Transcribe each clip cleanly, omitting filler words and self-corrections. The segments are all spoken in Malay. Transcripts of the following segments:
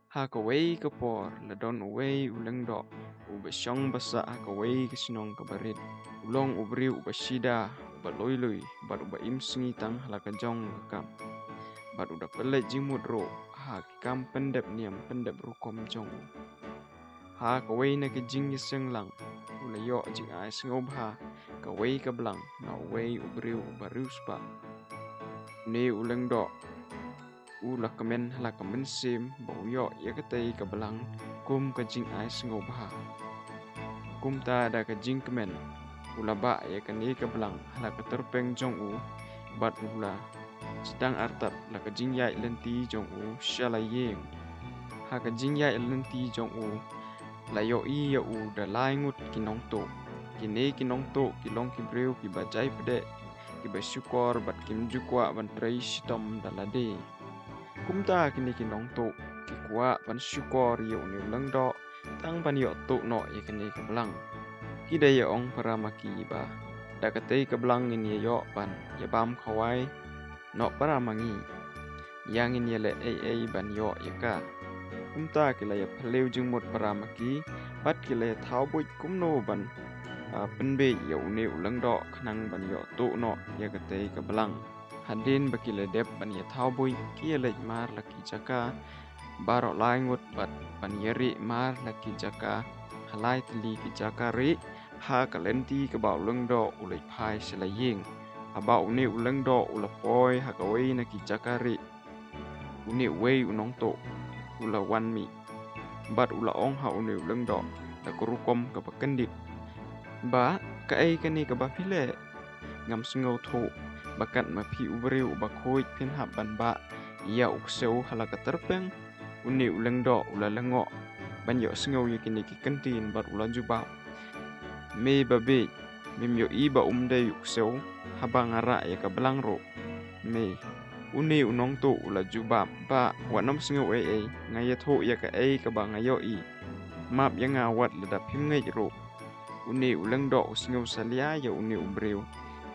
Hakaway kapor ladon away ulengdo ubasyong basa hakaway kasinong kabarit ulong ubri ubashida ubaloyloy bat ubaim singitang halakajong kakam bat uda pelai jimudro hakam pendep niam pendep rukom jong hakaway na kajing yisenglang ulayo jing ay singobha kaway kablang na away ubri ubaruspa ne ulengdo lakamen lakamen sim bau yo ya katai ka belang kum ka jing ai sengau baha kum ta da ka jing kemen ulaba ya kani ka belang hala ka terpeng jong u bat ula sedang artat la ka jing yai lenti jong u shalayeng ha ka jing yai lenti jong u la yo i ya u da lai ngut kinong to kini kinong to kilong kibreu ki bajai pede ki basyukor bat kim jukwa ban trai sitom dalade kumta kini kinong to kikwa pan syukor yo ni Lyngdoh tang pan yo to no ye kini kablang kida ye ong para maki ba dakate kablang ini yo pan ye bam khawai no para mangi yang ini le ai ban yo ye ka kumta kila ye phleu jing mot para maki bat kila thau boi kumno ban penbe yo ni Lyngdoh khnang ban yo to no ye kate kablang hadin bakile dep ban ye thau bui ki lej mar laki jaka barok lai ngut bat ban yeri mar laki jaka halai tli ki jaka ri ha kalenti ka bau Lyngdoh ulai phai selaying abau ni Lyngdoh ulapoi ha kawai na ki jaka ri uni wei unong to ula wan mi bat ula ong ha uni Lyngdoh da kurukom ka bakendit ba ka ai kani ka ba phile ngam singau tho bakat mapi ubri ubakhoit pin haban ba ia ukseu halaka terpeng uni Lyngdoh ula lengo banyo singau yakini ki kantin bar ula juba me babe mimyo iba umde ukseu habang ara ya ka belang ro me uni unong to ula juba ba wanom singau ai ngaya tho ya ka ai ka ba ngayo i map yang awat leda pim ngai ro uni Lyngdoh singau salia ya uni ubreu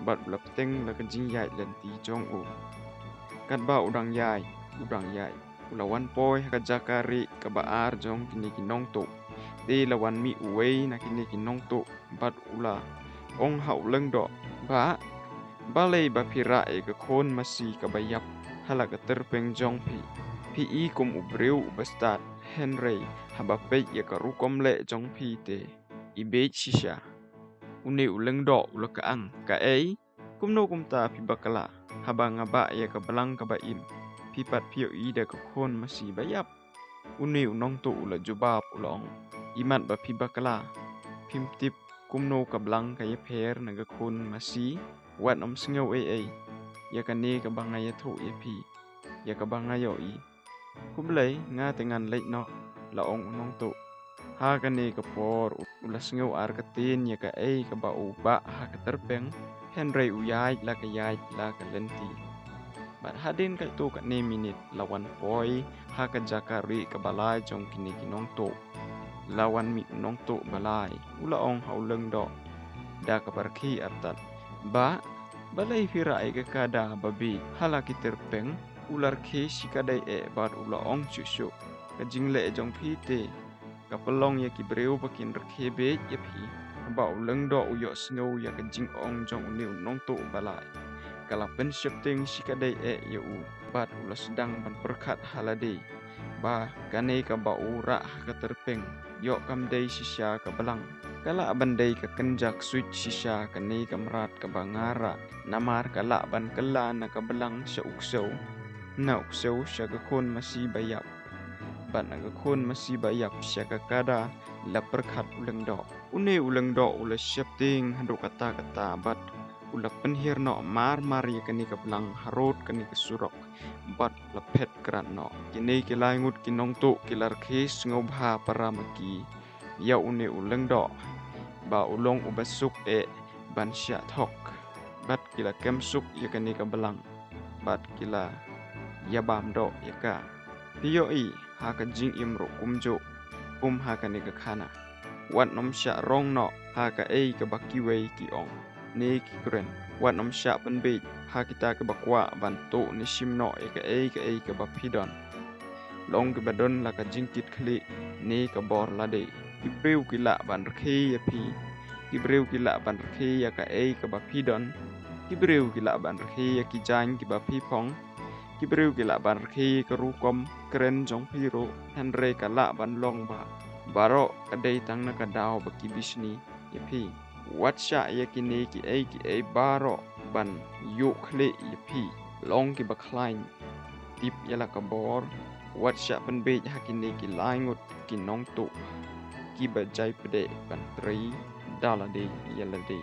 bat blap teng la kajing yai lenti jong u kat ba udang yai ulawan poi ka jakari ka baar jong kini kinong to de lawan mi uwei na kini kinong to bat ula ong hau Lyngdoh ba balei ba pira e ka khon masi ka bayap hala ka terpeng jong pi i kum ubreu ubastat henry haba pe ya ka rukom le jong pi te ibe shisha uni Lyngdoh ula ka ang ka ai kumno kumta pi bakala haba ngaba ya ka belang ka baim pi pat pio i da ka khon masi bayap uni unong to ula jubab ulong imat ba pi bakala pim tip kumno ka belang ka ye pher na ka khon masi wat om singau ai ya ka ne ka bangaya tho ye pi ya ka bangayo i kumlei nga tengan leit no la ong unong to ha ka ne ka por ula singau ar ka tin ya ka ai ka ba u ba ha ka terpeng henry uyai la ka lenti bat hadin ka to ka ne minit lawan poi ha ka jakari ka balai jong kini kinong to lawan mi unong to balai ula ong hau Lyngdoh da ka parki artat ba balai fira ai ka kada babi hala ki terpeng ular ke sikadai e bat ula ong chusyo ka jingle jong pite ka pelong ya ki breu bakin rekhebe ya pi ba Lyngdoh uyo snow ya ka jing ong jong uni unong to balai kala pen shifting sikadai e ya u bat ula sedang ban perkat halade ba kane ka ba ura ka terpeng yo kam dei sisya ka belang kala bandai ka kenjak switch sisya kane ka merat ka bangara namar kala ban kala na ka belang sa ukseu na ukseu sya ka khon masi bayap ban na ka khon masi bayap sya ka kada la perkat Lyngdoh uni Lyngdoh ula shifting hando kata bat ula penhir no mar ya kani ka belang harot kani ka surok bat lepet keran no kini kilai ngut kinong to kilar khis ngobha para maki ya uni Lyngdoh ba ulong ubasuk e ban sya thok bat kila kemsuk ya kani ka belang bat kila ya bam do ya ka piyo i ha ka jing imro kumjo ha ka ni ka khana wat nom sya rong no ha ka ei ka bakiwei ki ong ne ki kren wat nom sya penbe ha kita ka bakwa ban to ni sim no ya ka ei ka bapidon long ki badon la ka jingkit khli ne ka bor la de ki breu ki la ban rkhe ya pi ki breu ki la ban rkhe ya ka ei ka ba pi don ki breu ki la ban rkhe ya ki jang ki ba pi pong ki breu ki la ban rkhe ka ru kom kren jong pi ro han re ka la ban long ba baro ka dei tang na ka daw ba ki bisni ya pi watsha ya ki ne ki ei baro ban yu khle ya pi long ki ba klain tip ya la ka bor watsha ban be ha ki ne ki lai ngut ki nong tu ki ba jai pde ban tri dala de ya la de